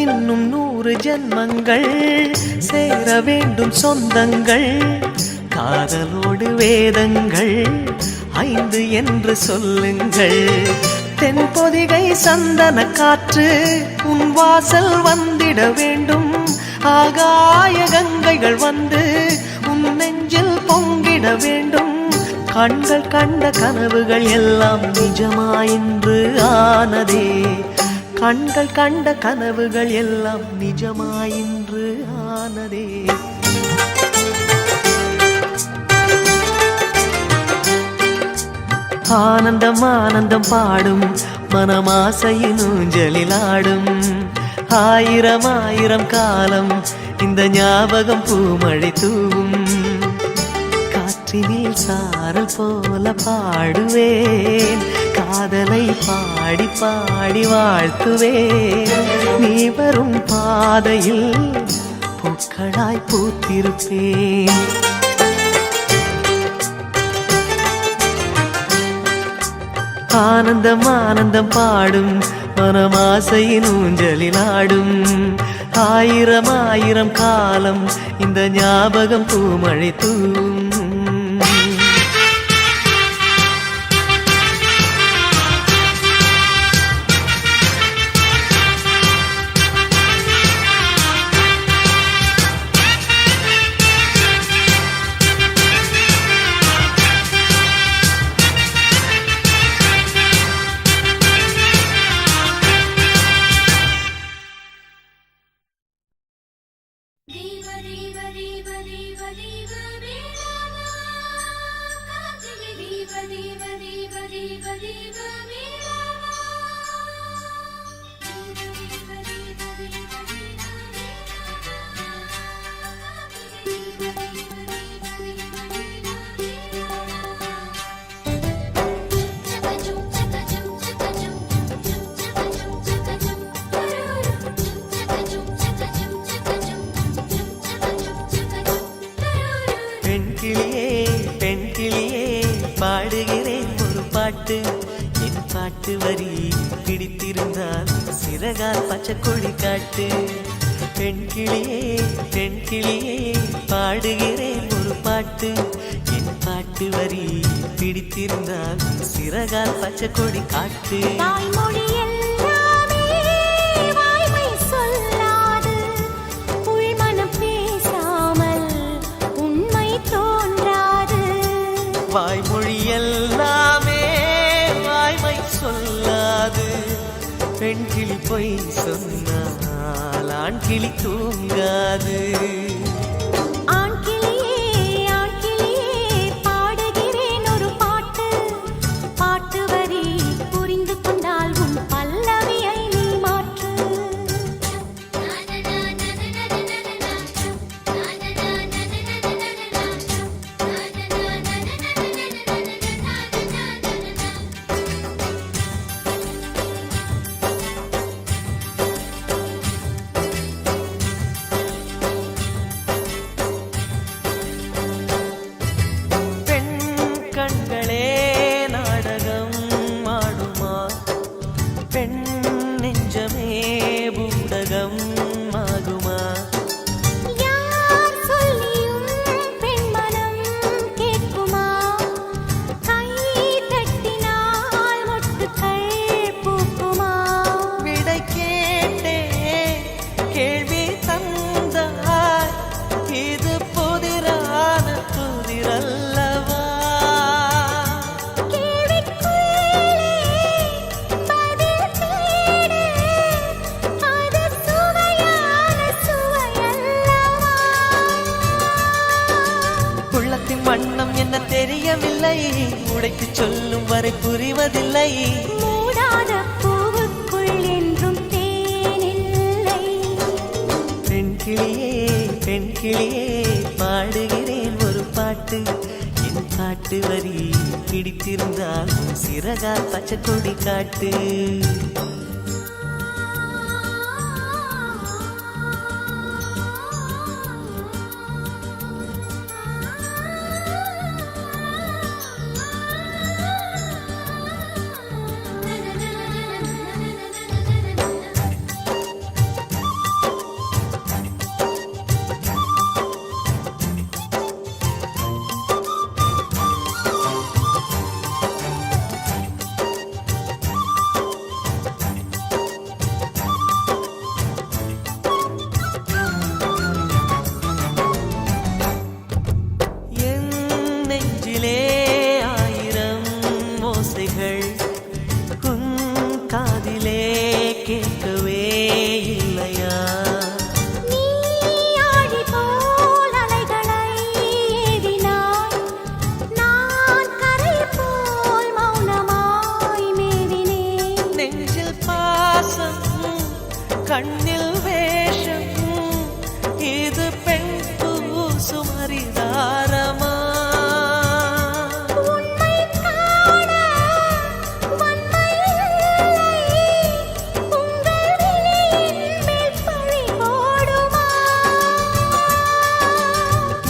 இன்னும் 100 ஜன்மங்கள் சேர வேண்டும் சொந்தங்கள், காதலோடு வேதங்கள் 5 என்று சொல்லுங்கள். தென்பொதிகை சந்தன காற்று உன் வாசல் வந்திட வேண்டும், ஆகாய கங்கைகள் வந்து உன் நெஞ்சில் பொங்கிட வேண்டும். கண்கள் கண்ட கனவுகள் எல்லாம் நிஜமாயின்று ஆனதே, கண்கள் கண்ட கனவுகள் எல்லாம் நிஜமாயின்று ஆனதே. ஆனந்தம் ஆனந்தம் பாடும் மனமாசையின் ஊஞ்சலிலாடும். ஆயிரம் ஆயிரம் காலம் இந்த ஞாபகம் பூமழை தூவும், காற்றினில் சாரல் போல பாடுவேன், காதலை பாடி பாடி வாழ்த்துவேன். நீ வரும் பாதையில் பூக்களாய் பூத்திருப்பேன். ஆனந்தம் ஆனந்தம் பாடும் மனமாசையின் ஊஞ்சலிலாடும். ஆயிரம் ஆயிரம் காலம் இந்த ஞாபகம் பூமழை தூவும். பாடுகிறேன் ஒரு பாட்டு, என் பாட்டு வரி பிடித்திருந்தால் சிறகால் பச்சை கொடி காட்டு. பெண் கிளியே பெண் கிளியே பாடுகிறேன் ஒரு பாட்டு, என் பாட்டு வரி பிடித்திருந்தால் சிறகால் பச்சை கொடி காட்டு. வாய்மொழி எல்லாமே வாய்மை சொல்லாது, பெண் கிளி பொய் சொன்னால் ஆண் கிளி தூங்காது. என்ன தெரியவில்லை, உடைத்து சொல்லும் வரை புரிவதில்லை. மூடாத பூவுக்குள் என்றும் தேனில்லை. பெண் கிளியே பெண் கிளியே பாடுகிறேன் ஒரு பாட்டு. என் பாட்டு வரி பிடித்திருந்தால் சிறகால் பச்சை கொடி காட்டு. ஆயிரம் ஓசைகள் உன் காதிலே கேட்கவே இல்லையா? நீ ஆழி போல் அலைகளை ஏவினாய், நான் கரை போல் மௌனமாய் மேவினேன். நெஞ்சில் பாசம் கண்ணில் வேஷம், இது பெண் பூசும் அரிதாரமா?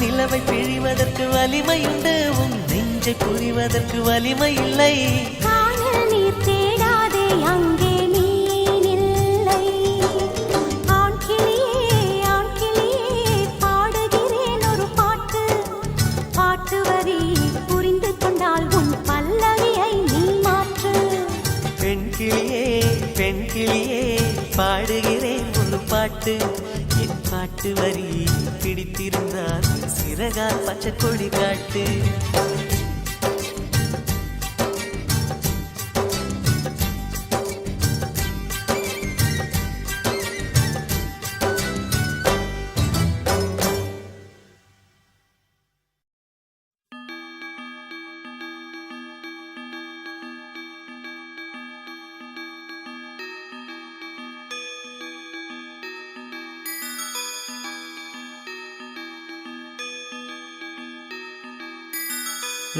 நிலவை பிழிவதற்கு வலிமையுண்டு, உன் நெஞ்சை புரிவதற்கு வலிமை இல்லை. காணல் நீர் தேடாதே அங்கே நீர் இல்லை. ஆண் கிளியே பாடுகிறேன் ஒரு பாட்டு. பாட்டு வரி புரிந்து கொண்டால் உன் பல்லவியை நீ மாற்று. பெண் கிளியே பாடுகிறேன் ஒரு பாட்டு. என் பாட்டு வரி பிடித்திருந்தால் சிறகால் பச்சை கொடி காட்டு.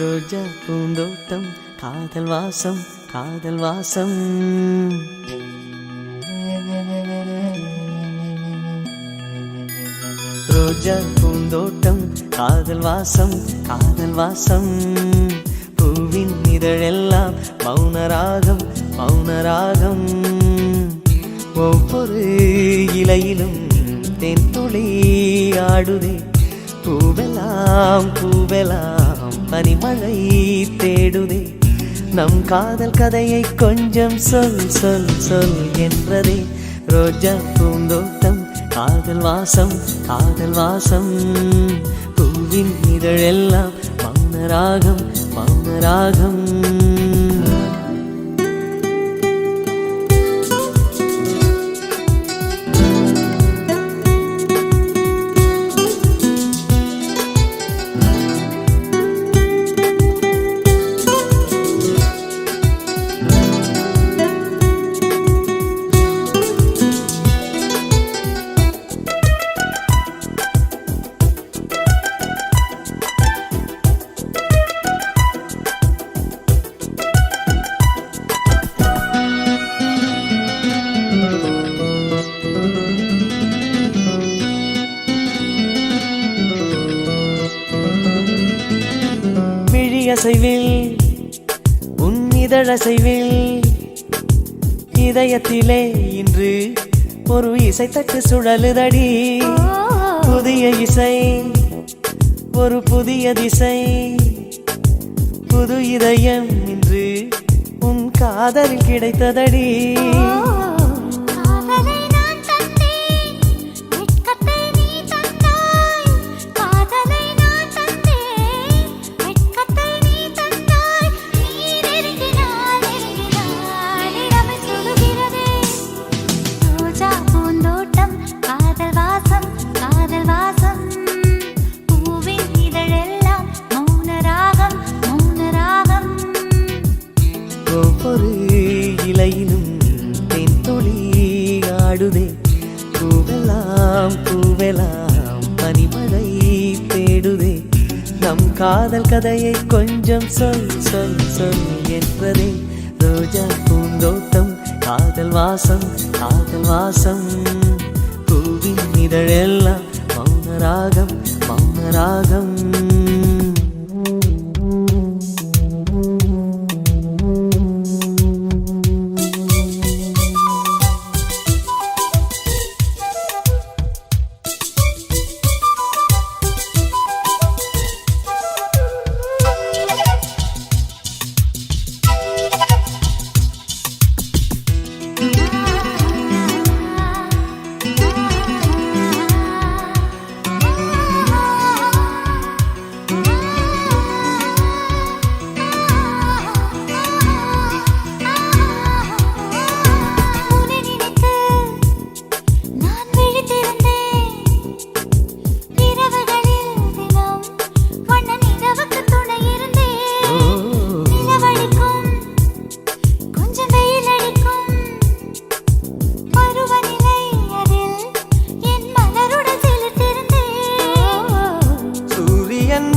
ரோஜா பூந்தோட்டம் காதல் வாசம் காதல் வாசம். ரோஜா பூந்தோட்டம் காதல் வாசம் காதல் வாசம். பூவின் இதழெல்லாம் மௌனராகம் மௌனராகம். ஒவ்வொரு இலையிலும் தென் துளி ஆடுதே. பூவெல்லாம் பூவெல்லாம் பனிமழை தேடுதே. நம் காதல் கதையை கொஞ்சம் சொல் சொல் சொல் என்றதே. ரோஜா பூந்தோட்டம் காதல் வாசம் காதல் வாசம். பூவின் இதழெல்லாம் மௌனராகம் மௌனராகம். அசைவில் உன் இதழசைவில் இதயத்திலே இன்று ஒரு இசை தட்டு சுழலுதடி. புதிய இசை ஒரு புதிய திசை. புது இதயம் இன்று உன் காதலில் கிடைத்ததடி. காதல் வாசம் பூவின் இதழெல்லாம் மௌனரா காதல் கதையை கொஞ்சம் சொல் சொல் சொல் என்றதே ரோஜா பூந்தோட்டம் காதல் வாசம் காதல் வாசம் பூவின் இதழெல்லாம் மௌனராகம் மௌனராகம்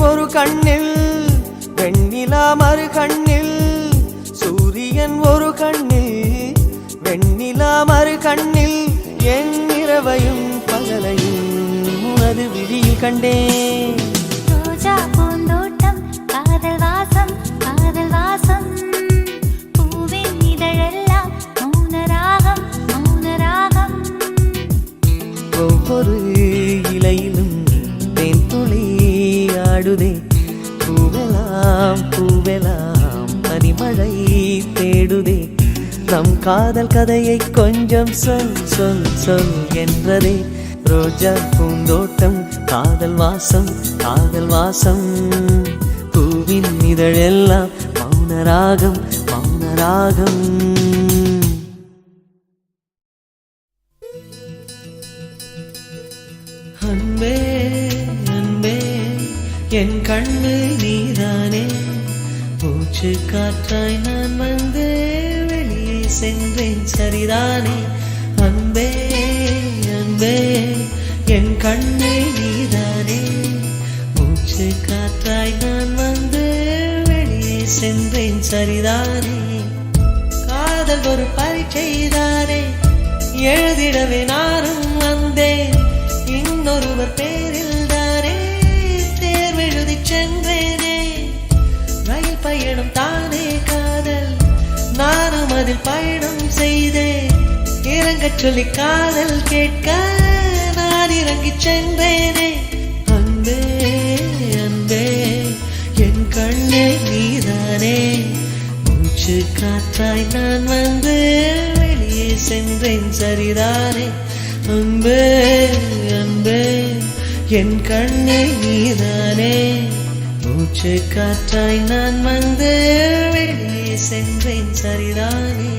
ஒரு கண்ணில் வெண்ணிலா மறு கண்ணில் சூரியன் ஒரு கண்ணில் வெண்ணிலா மறு கண்ணில் என் இரவையும் பகலையும் உனது விழியில் கண்டேன் ரோஜா பூந்தோட்டம் காதல் வாசம் காதல் வாசம் பூவின் இதழெல்லாம் மௌனராகம் மௌனராகம் ஒவ்வொரு இலையிலும் தேன் துளி ஆடுதே பூவெல்லாம் பூவெல்லாம் பனிமழை தேடுதே நம் காதல் கதையை கொஞ்சம் சொல் சொல் சொல் என்றதே ரோஜா பூந்தோட்டம் காதல் வாசம் காதல் வாசம் பூவின் இதழெல்லாம் மௌனராகம் மௌனராகம் அன்பே அன்பே என் கண்ணு நீதானே மூச்சு காற்றாய் நான் வந்து வெளியே சென்றேன் சரிதானே அன்பே அன்பே என் கண்ணு நீதானே மூச்சு காற்றாய் நான் வந்து வெளியே சென்றேன் சரிதானே காதல் ஒரு பரீட்சைதானே எழுதிடவே நானும் வந்தேன் இன்னொருவர் பேரில் தானே தேர்வெழுதி சென்றேனே ரயில் பயணம் தானே காதல் நானும் அதில் பயணம் செய்தேன் இறங்கச் சொல்லி காதல் கேட்க நான் இறங்கிச் சென்றேனே அன்பே அன்பே என் கண்ணே நீதானே மூச்சு காற்றாய் நான் வந்து வெளியே சென்றேன் சரிதானே அன்பே அன்பே என் கண்ணே நீதானே மூச்சு காற்றாய் நான் வந்து வெளியே சென்றேன் சரிதானே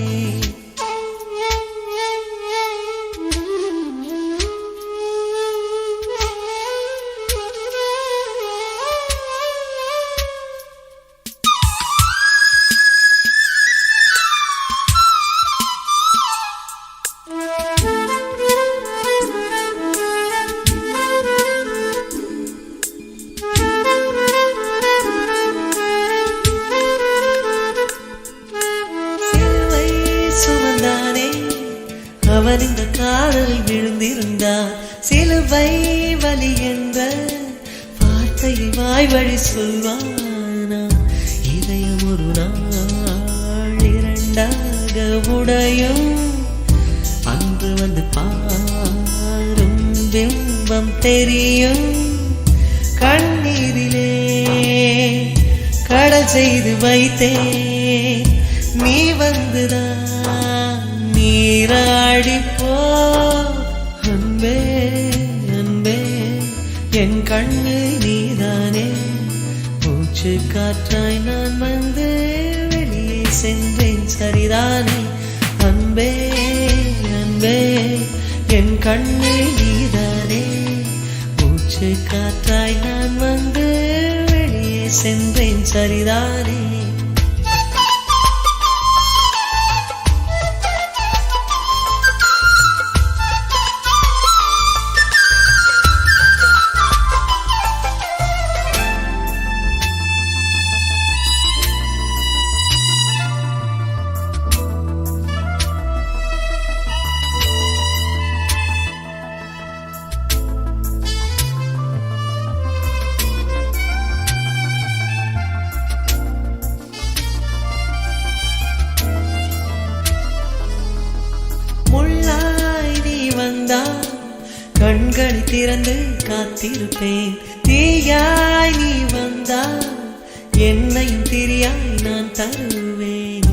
அவன் இந்த காதலில் விழுந்திருந்தான் சிலுவை வலி என்ற வார்த்தையை வாய் வழி சொல்வானா இதயம் ஒரு நாள் இரண்டாக உடையும் அன்று வந்து பாரும் பிம்பம் தெரியும் கண்ணீரிலே கடல் செய்து வைத்தேன் நீ வந்துதான் நீராடி போ அன்பே அன்பே என் கண்ணு நீதானே மூச்சு காற்றாய் நான் வந்து வெளியே சென்றேன் சரிதானே அன்பே அன்பே என் கண்ணு நீதானே மூச்சு காற்றாய் நான் வந்து வெளியே சென்றேன் சரிதானே திறந்து காத்திருப்பேன். தீயாய் நீ வந்தால் என்னையும் திரியாய் நான் தருவேன்.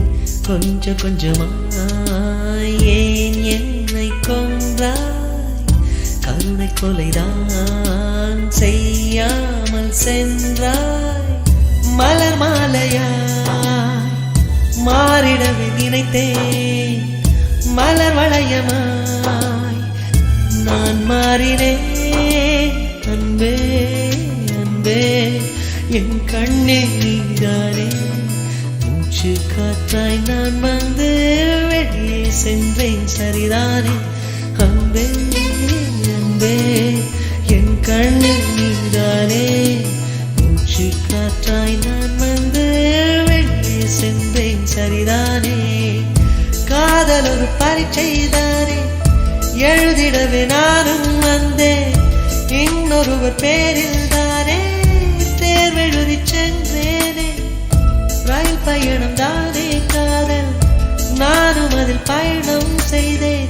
கொஞ்சம் கொஞ்சமாய் ஏன் என்னை கொன்றாய்? கருணை கொலைதான் செய்யாமல் சென்றாய். மலர் மாலையாய் மாறிடவே நினைத்தேன். மலர் வளையமாய் நான் மாறினேன். அன்பே அன்பே என் கண்ணே நீதானே. மூச்சு காற்றாய் நான் வந்து வெளியே சென்றேன் சரிதானே. அன்பே அன்பே என் கண்ணே நீதானே. மூச்சு காற்றாய் நான் வந்து வெளியே சென்றேன் சரிதானே. காதல் ஒரு பரீட்சைதானே, எழுதிடவே நானும் வந்தேன். இன்னொருவர் பேரில் தானே தேர்வெழுதி சென்றேனே. ரயில் பயணம் தானே காதல், நானும் அதில் பயணம் செய்தேன்.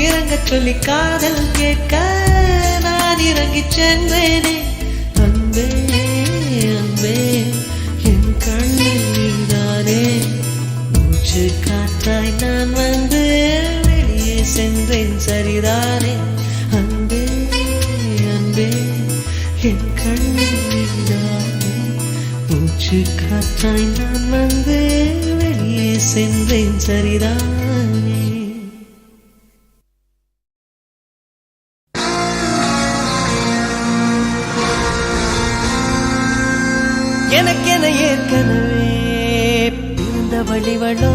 இறங்கச் சொல்லி காதல் கேட்க நான் இறங்கி சென்றேனே. அன்பே அன்பே என் கண்ணில் நீதானே. மூச்சு காற்றாய் நான் வந்து வெளியே சென்றேன் சரிதானே. அன்பே அன்பே என் கண்ணில் நீதானே. மூச்சு காற்றாய் நான் வந்து வெளியே சென்றேன் சரிதானே. எனக்கென ஏற்கனவே பிறந்த வழிவளோ,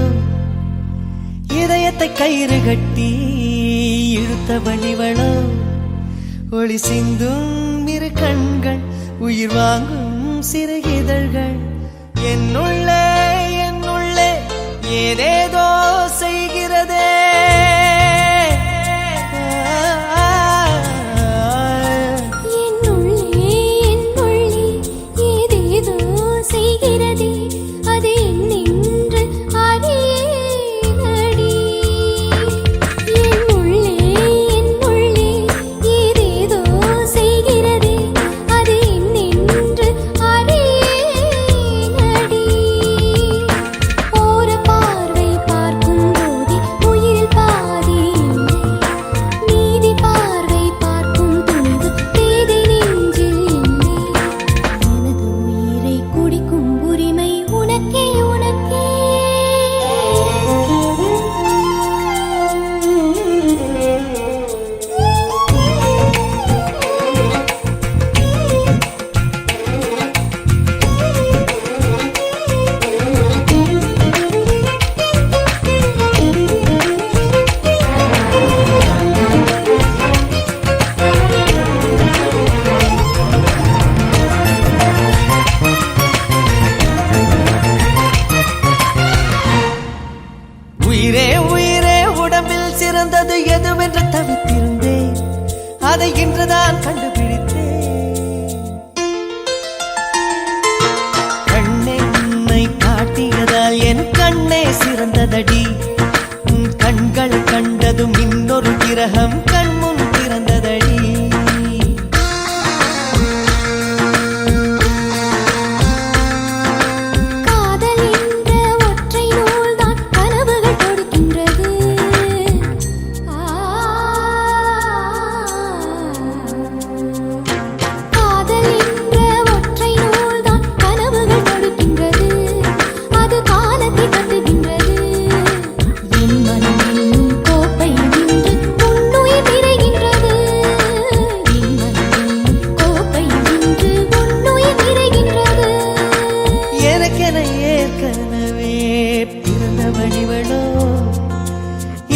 இதயத்தை கயிறு கட்டி இழுத்த வழிவளோ. ஒளி சிந்தும் இரு கண்கள், உயிர் வாங்கும் சிறு இதழ்கள். என்னுள்ளே என்னுள்ளே ஏதேதோ செய்கிறதே. உயிரே உயிரே உடம்பில் சிறந்தது எதுவென்று தவித்திருந்தேன். அதை இன்றுதான் கண்டுபிடித்தேன். கண்ணென்னை காட்டியதால் என் கண்ணே சிறந்ததடி. கண்கள் கண்டதும் இன்னொரு கிரகம் கண்முன் திறந்ததடி.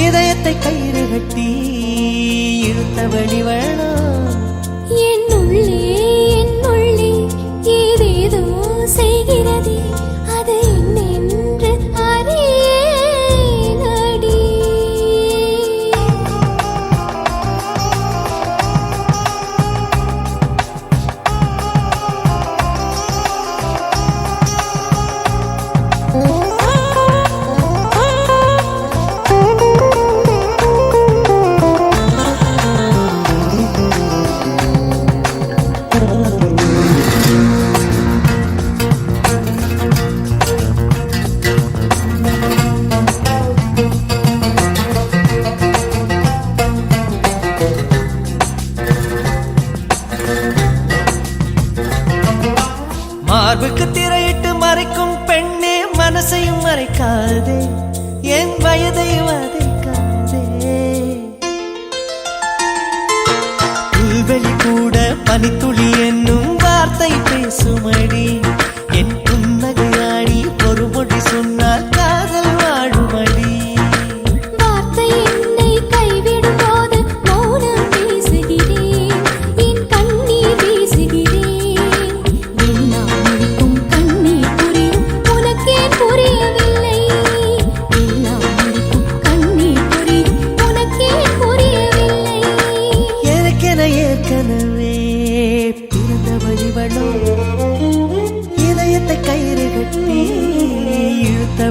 இதயத்தை கயிறு கட்டி இழுத்த வழிவளோ. என்னுள்ளே ஏதேதோ செய்கிறதே, அது என்னென்று அறியேனடி.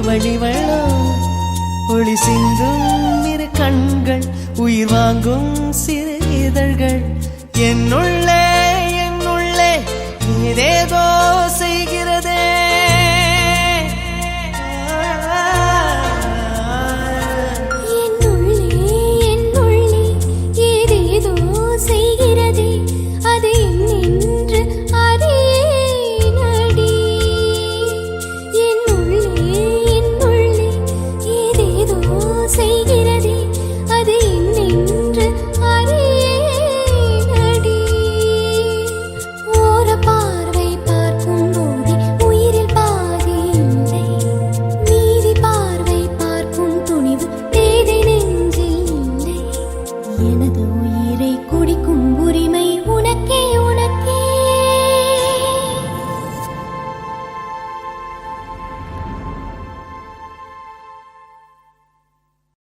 வழிவளோ ஒளி சிந்தும் இரு கண்கள் உயிர் வாங்கும் சிறு இதழ்கள் என்னுள்ளே ஏதேதோ செய்கிறதே என்னுள்ளே ஏதேதோ செய்கிறதே அது என்னென்று அறியேனடி என்னுள்ளே ஏதேதோ செய்கிறதே அது என்னென்று அறியேனடி ஓர பார்வை பார்க்கும் போதே உயிரில் பாதி இல்லை மீதி பார்வை பார்க்கும் துணிவு பேதை நெஞ்சில் இல்லை எனது உயிர்